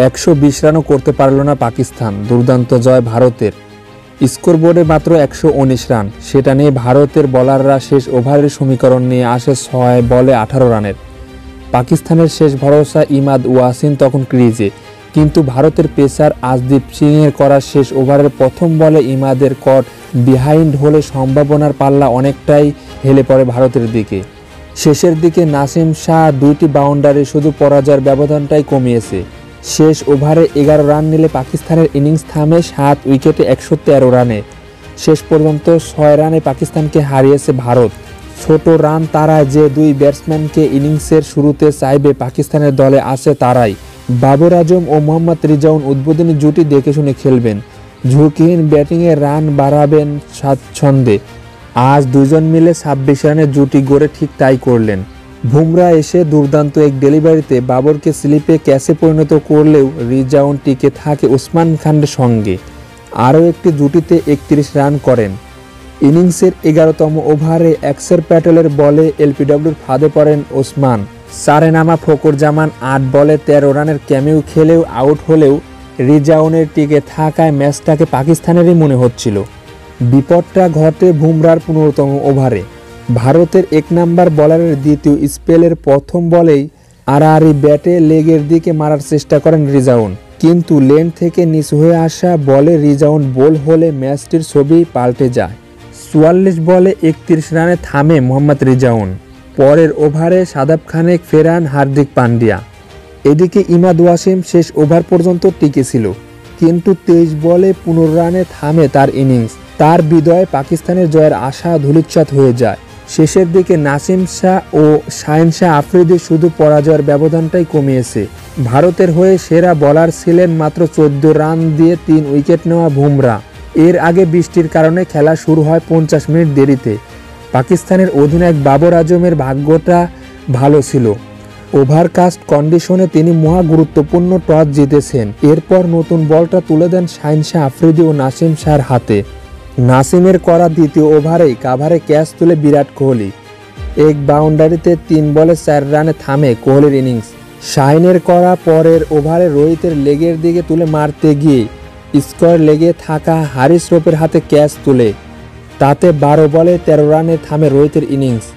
120 রানও করতে পারল না পাকিস্তান। দুর্দান্ত জয় ভারতের। স্কোরবোর্ডে মাত্র 119 রান। সেটা নিয়ে ভারতের বোলাররা শেষ ওভারের সমীকরণ নিয়ে আসে 6 বলে 18 রানের। পাকিস্তানের শেষ ভরসা ইমাদ ওয়াসিম তখন ক্রিজে, কিন্তু ভারতের পেসার আজদীপ সিংয়ের করা শেষ ওভারের প্রথম বলে ইমাদের কট বিহাইন্ড হলে সম্ভাবনার পাল্লা অনেকটাই হেলে পড়ে ভারতের দিকে। শেষের দিকে নাসিম শাহ 2টি বাউন্ডারি শুধু পরাজয়ের ব্যবধানটাই কমিয়েছে। শেষ ওভারে 11 রান নিলে পাকিস্তানের ইনিংস থামে 7 উইকেটে 113 রানে। শেষ পর্যন্ত 6 রানে পাকিস্তানকে হারিয়েছে ভারত। ছোট রান তারায় যে দুই ব্যাটসম্যানকে ইনিংসের শুরুতে চাইবে পাকিস্তানের দলে আছে তারাই। বাবর আজম ও মোহাম্মদ রিজাউন উদ্বোধনী জুটি দেখে শুনে খেলবেন, ঝুঁকিহীন ব্যাটিংয়ে রান বাড়াবেন স্বাচ্ছন্দ্যে। আজ দুজন মিলে 26 রানের জুটি গড়ে ঠিক তাই করলেন। বুমরা এসে দুর্দান্ত এক ডেলিভারিতে বাবরকে স্লিপে ক্যাচে পরিণত করলেও রিজাউন টিকে থাকে ওসমান খানের সঙ্গে। আরও একটি জুটিতে 31 রান করেন। ইনিংসের 11তম ওভারে অ্যাক্সের প্যাটেলের বলে এলপিডব্লিউর ফাঁদে পড়েন ওসমান। চারে নামা ফকর জামান 8 বলে 13 রানের ক্যামিও খেলেও আউট হলেও রিজাউনের টিকে থাকায় ম্যাচটাকে পাকিস্তানেরই মনে হচ্ছিল। বিপদটা ঘটে বুমরার 15তম ওভারে। ভারতের 1 নম্বর বলারের দ্বিতীয় স্পেলের প্রথম বলেই আড়াআড়ি ব্যাটে লেগের দিকে মারার চেষ্টা করেন রিজাউন, কিন্তু লেন থেকে নিচ হয়ে আসা বলে রিজাউন বোল হলে ম্যাচটির ছবি পাল্টে যায়। 44 বলে 31 রানে থামে মোহাম্মদ রিজাউন। পরের ওভারে শাদাব খানেক ফেরান হার্দিক পান্ডিয়া। এদিকে ইমাদ ওয়াসিম শেষ ওভার পর্যন্ত টিকেছিল, কিন্তু 23 বলে 15 রানে থামে তার ইনিংস। তার বিদায়ে পাকিস্তানের জয়ের আশা ধূলিসাৎ হয়ে যায়। শেষের দিকে নাসিম শাহ ও শাহিন শাহ আফ্রিদি শুধু পরাজয়ের ব্যবধানটাই কমিয়েছে। ভারতের হয়ে সেরা বোলার ছিলেন মাত্র 14 রান দিয়ে 3 উইকেট নেওয়া বুমরা। এর আগে বৃষ্টির কারণে খেলা শুরু হয় 50 মিনিট দেরিতে। পাকিস্তানের অধিনায়ক বাবর আজমের ভাগ্যটা ভালো ছিল। ওভারকাস্ট কন্ডিশনে তিনি মহা গুরুত্বপূর্ণ টস জিতেছেন। এরপর নতুন বলটা তুলে দেন শাহিন শাহ আফ্রিদি ও নাসিম শাহর হাতে। নাসিমের করা দ্বিতীয় ওভারেই কাভারে ক্যাচ তুলে বিরাট কোহলি। এক বাউন্ডারিতে 3 বলে 4 রানে থামে কোহলির ইনিংস। শাহিনের করা পরের ওভারে রোহিতের লেগের দিকে তুলে মারতে গিয়ে স্কোয়ার লেগে থাকা হারিস রফের হাতে ক্যাচ তুলে, তাতে 12 বলে 13 রানে থামে রোহিতের ইনিংস।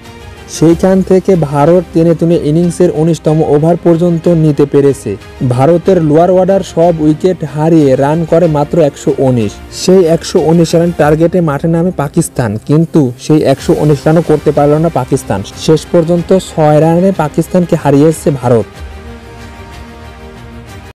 সেইখান থেকে ভারত টেনে টুনে ইনিংসের 19তম ওভার পর্যন্ত নিতে পেরেছে। ভারতের লোয়ার অর্ডার সব উইকেট হারিয়ে রান করে মাত্র 119। সেই 119 রান টার্গেটে মাঠে নামে পাকিস্তান, কিন্তু সেই 119 রানও করতে পারল না পাকিস্তান। শেষ পর্যন্ত 6 রানে পাকিস্তানকে হারিয়েছে ভারত।